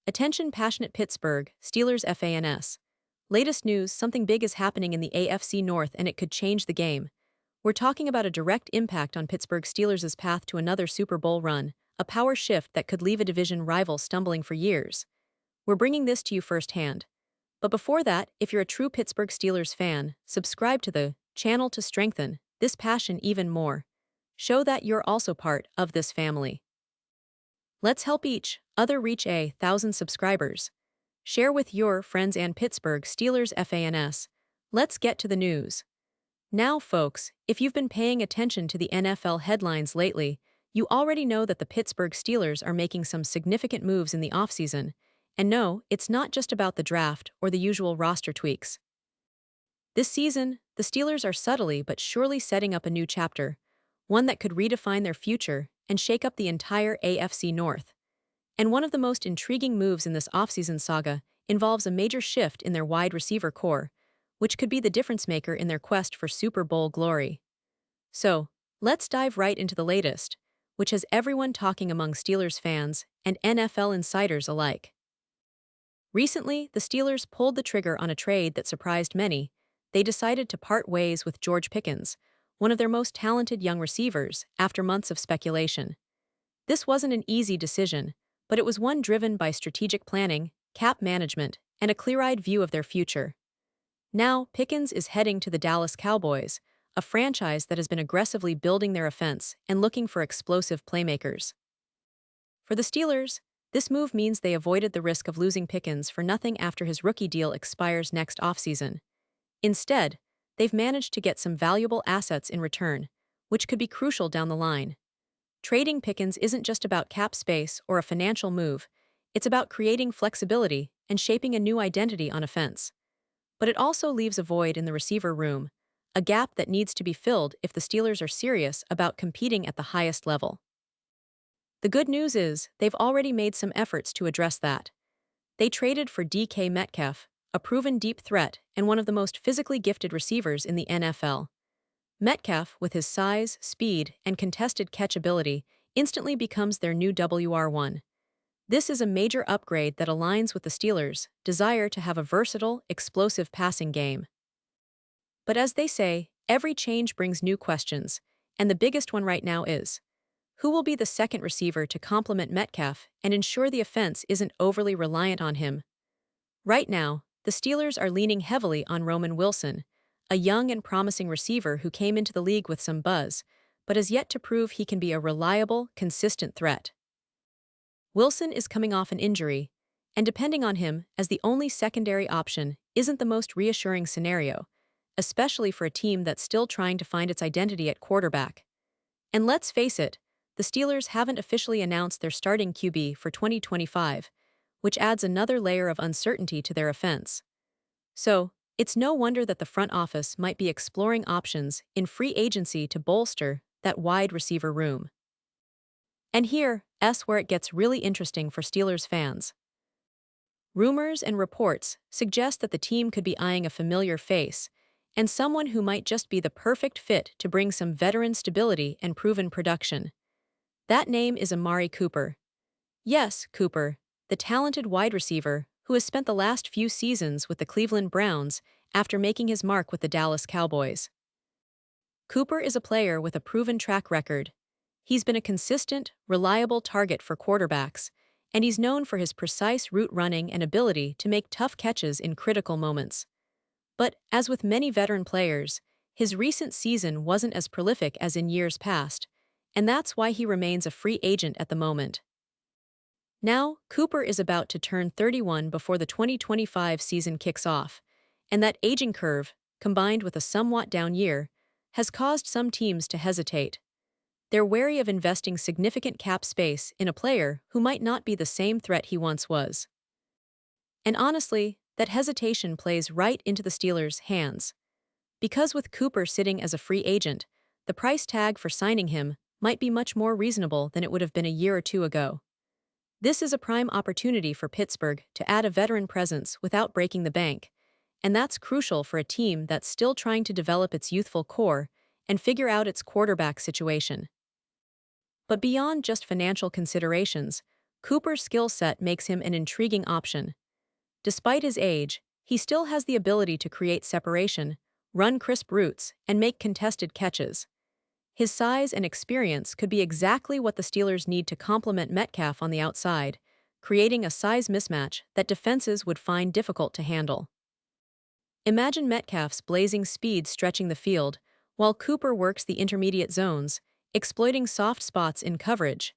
Attention passionate Pittsburgh Steelers fans. Latest news, something big is happening in the AFC North and it could change the game. We're talking about a direct impact on Pittsburgh Steelers' path to another Super Bowl run, a power shift that could leave a division rival stumbling for years. We're bringing this to you firsthand. But before that, if you're a true Pittsburgh Steelers fan, subscribe to the channel to strengthen this passion even more. Show that you're also part of this family. Let's help each other reach 1,000 subscribers. Share with your friends and Pittsburgh Steelers fans. Let's get to the news. Now, folks, if you've been paying attention to the NFL headlines lately, you already know that the Pittsburgh Steelers are making some significant moves in the offseason. And no, it's not just about the draft or the usual roster tweaks. This season, the Steelers are subtly but surely setting up a new chapter, one that could redefine their future and shake up the entire AFC North. And one of the most intriguing moves in this offseason saga involves a major shift in their wide receiver core, which could be the difference-maker in their quest for Super Bowl glory. So, let's dive right into the latest, which has everyone talking among Steelers fans and NFL insiders alike. Recently, the Steelers pulled the trigger on a trade that surprised many. They decided to part ways with George Pickens, one of their most talented young receivers, after months of speculation. This wasn't an easy decision, but it was one driven by strategic planning, cap management, and a clear-eyed view of their future. Now, Pickens is heading to the Dallas Cowboys, a franchise that has been aggressively building their offense and looking for explosive playmakers. For the Steelers, this move means they avoided the risk of losing Pickens for nothing after his rookie deal expires next offseason. Instead, they've managed to get some valuable assets in return, which could be crucial down the line. Trading Pickens isn't just about cap space or a financial move, it's about creating flexibility and shaping a new identity on offense. But it also leaves a void in the receiver room, a gap that needs to be filled if the Steelers are serious about competing at the highest level. The good news is, they've already made some efforts to address that. They traded for DK Metcalf, a proven deep threat and one of the most physically gifted receivers in the NFL. Metcalf, with his size, speed, and contested catch ability, instantly becomes their new WR1. This is a major upgrade that aligns with the Steelers' desire to have a versatile, explosive passing game. But as they say, every change brings new questions, and the biggest one right now is, who will be the second receiver to complement Metcalf and ensure the offense isn't overly reliant on him? Right now, the Steelers are leaning heavily on Roman Wilson, a young and promising receiver who came into the league with some buzz, but has yet to prove he can be a reliable, consistent threat. Wilson is coming off an injury, and depending on him as the only secondary option isn't the most reassuring scenario, especially for a team that's still trying to find its identity at quarterback. And let's face it, the Steelers haven't officially announced their starting QB for 2025, which adds another layer of uncertainty to their offense. So, it's no wonder that the front office might be exploring options in free agency to bolster that wide receiver room. And here's where it gets really interesting for Steelers fans. Rumors and reports suggest that the team could be eyeing a familiar face, and someone who might just be the perfect fit to bring some veteran stability and proven production. That name is Amari Cooper. Yes, Cooper, the talented wide receiver who has spent the last few seasons with the Cleveland Browns after making his mark with the Dallas Cowboys. Cooper is a player with a proven track record. He's been a consistent, reliable target for quarterbacks, and he's known for his precise route running and ability to make tough catches in critical moments. But, as with many veteran players, his recent season wasn't as prolific as in years past, and that's why he remains a free agent at the moment. Now, Cooper is about to turn 31 before the 2025 season kicks off, and that aging curve, combined with a somewhat down year, has caused some teams to hesitate. They're wary of investing significant cap space in a player who might not be the same threat he once was. And honestly, that hesitation plays right into the Steelers' hands. Because with Cooper sitting as a free agent, the price tag for signing him might be much more reasonable than it would have been a year or two ago. This is a prime opportunity for Pittsburgh to add a veteran presence without breaking the bank, and that's crucial for a team that's still trying to develop its youthful core and figure out its quarterback situation. But beyond just financial considerations, Cooper's skill set makes him an intriguing option. Despite his age, he still has the ability to create separation, run crisp routes, and make contested catches. His size and experience could be exactly what the Steelers need to complement Metcalf on the outside, creating a size mismatch that defenses would find difficult to handle. Imagine Metcalf's blazing speed stretching the field, while Cooper works the intermediate zones, exploiting soft spots in coverage.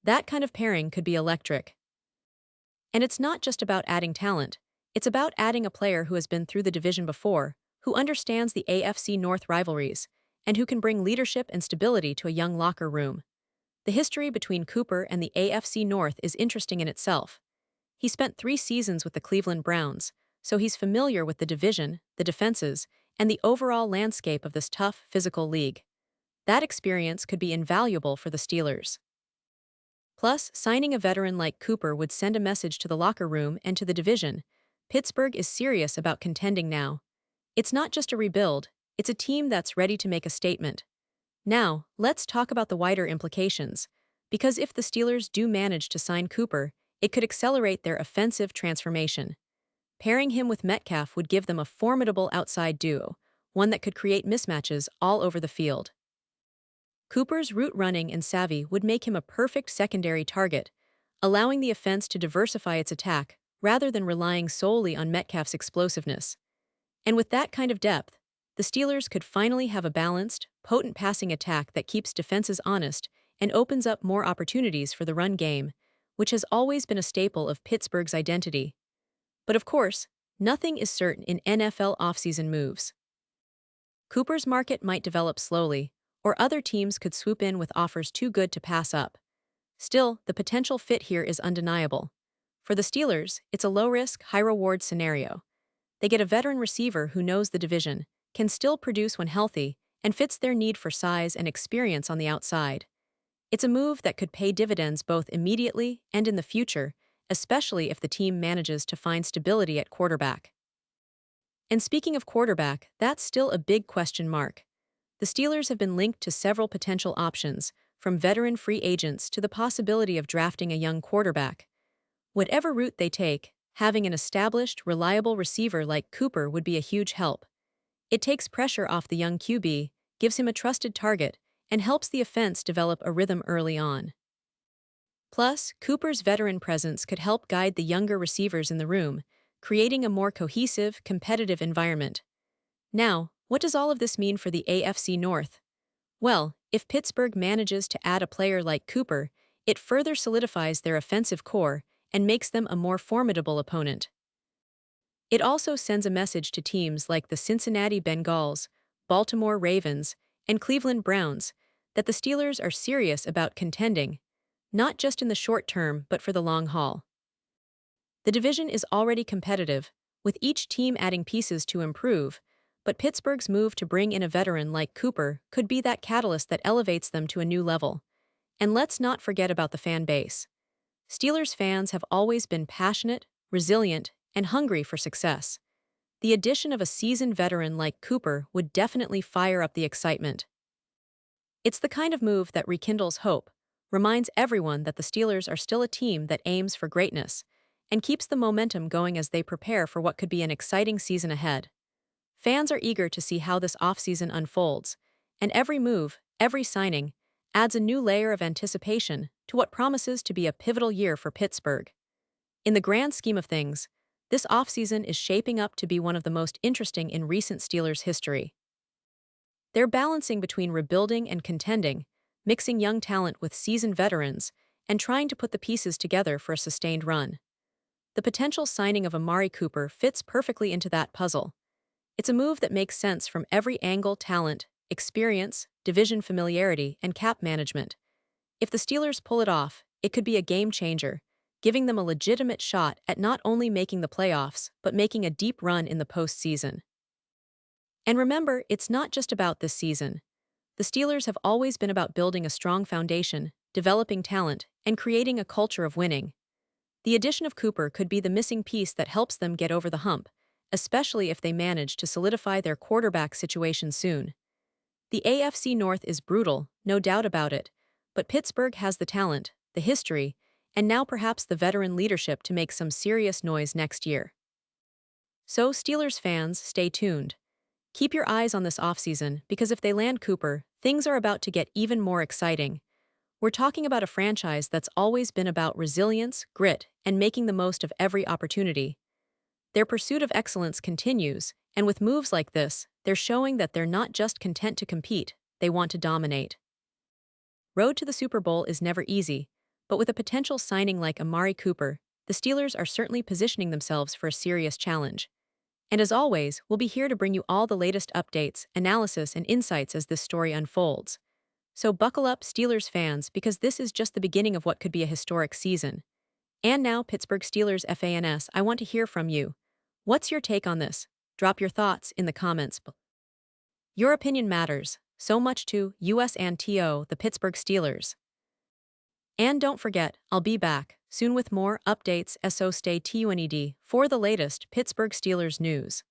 That kind of pairing could be electric. And it's not just about adding talent, it's about adding a player who has been through the division before, who understands the AFC North rivalries, and who can bring leadership and stability to a young locker room. The history between Cooper and the AFC North is interesting in itself. He spent 3 seasons with the Cleveland Browns, so he's familiar with the division, the defenses, and the overall landscape of this tough, physical league. That experience could be invaluable for the Steelers. Plus, signing a veteran like Cooper would send a message to the locker room and to the division. Pittsburgh is serious about contending now. It's not just a rebuild, it's a team that's ready to make a statement. Now, let's talk about the wider implications, because if the Steelers do manage to sign Cooper, it could accelerate their offensive transformation. Pairing him with Metcalf would give them a formidable outside duo, one that could create mismatches all over the field. Cooper's route running and savvy would make him a perfect secondary target, allowing the offense to diversify its attack rather than relying solely on Metcalf's explosiveness. And with that kind of depth, the Steelers could finally have a balanced, potent passing attack that keeps defenses honest and opens up more opportunities for the run game, which has always been a staple of Pittsburgh's identity. But of course, nothing is certain in NFL offseason moves. Cooper's market might develop slowly, or other teams could swoop in with offers too good to pass up. Still, the potential fit here is undeniable. For the Steelers, it's a low-risk, high-reward scenario. They get a veteran receiver who knows the division, can still produce when healthy, and fits their need for size and experience on the outside. It's a move that could pay dividends both immediately and in the future, especially if the team manages to find stability at quarterback. And speaking of quarterback, that's still a big question mark. The Steelers have been linked to several potential options, from veteran free agents to the possibility of drafting a young quarterback. Whatever route they take, having an established, reliable receiver like Cooper would be a huge help. It takes pressure off the young QB, gives him a trusted target, and helps the offense develop a rhythm early on. Plus, Cooper's veteran presence could help guide the younger receivers in the room, creating a more cohesive, competitive environment. Now, what does all of this mean for the AFC North? Well, if Pittsburgh manages to add a player like Cooper, it further solidifies their offensive core and makes them a more formidable opponent. It also sends a message to teams like the Cincinnati Bengals, Baltimore Ravens, and Cleveland Browns that the Steelers are serious about contending, not just in the short term but for the long haul. The division is already competitive, with each team adding pieces to improve, but Pittsburgh's move to bring in a veteran like Cooper could be that catalyst that elevates them to a new level. And let's not forget about the fan base. Steelers fans have always been passionate, resilient, and hungry for success. The addition of a seasoned veteran like Cooper would definitely fire up the excitement. It's the kind of move that rekindles hope, reminds everyone that the Steelers are still a team that aims for greatness, and keeps the momentum going as they prepare for what could be an exciting season ahead. Fans are eager to see how this offseason unfolds, and every move, every signing, adds a new layer of anticipation to what promises to be a pivotal year for Pittsburgh. In the grand scheme of things, this offseason is shaping up to be one of the most interesting in recent Steelers history. They're balancing between rebuilding and contending, mixing young talent with seasoned veterans, and trying to put the pieces together for a sustained run. The potential signing of Amari Cooper fits perfectly into that puzzle. It's a move that makes sense from every angle: talent, experience, division familiarity, and cap management. If the Steelers pull it off, it could be a game changer, giving them a legitimate shot at not only making the playoffs, but making a deep run in the postseason. And remember, it's not just about this season. The Steelers have always been about building a strong foundation, developing talent, and creating a culture of winning. The addition of Cooper could be the missing piece that helps them get over the hump, especially if they manage to solidify their quarterback situation soon. The AFC North is brutal, no doubt about it, but Pittsburgh has the talent, the history, and now perhaps the veteran leadership to make some serious noise next year. So, Steelers fans, stay tuned. Keep your eyes on this offseason because if they land Cooper, things are about to get even more exciting. We're talking about a franchise that's always been about resilience, grit, and making the most of every opportunity. Their pursuit of excellence continues, and with moves like this, they're showing that they're not just content to compete, they want to dominate. Road to the Super Bowl is never easy, but with a potential signing like Amari Cooper, the Steelers are certainly positioning themselves for a serious challenge. And as always, we'll be here to bring you all the latest updates, analysis, and insights as this story unfolds. So buckle up, Steelers fans, because this is just the beginning of what could be a historic season. And now, Pittsburgh Steelers fans, I want to hear from you. What's your take on this? Drop your thoughts in the comments. Your opinion matters so much to us and to the Pittsburgh Steelers. And don't forget, I'll be back soon with more updates, so stay tuned for the latest Pittsburgh Steelers news.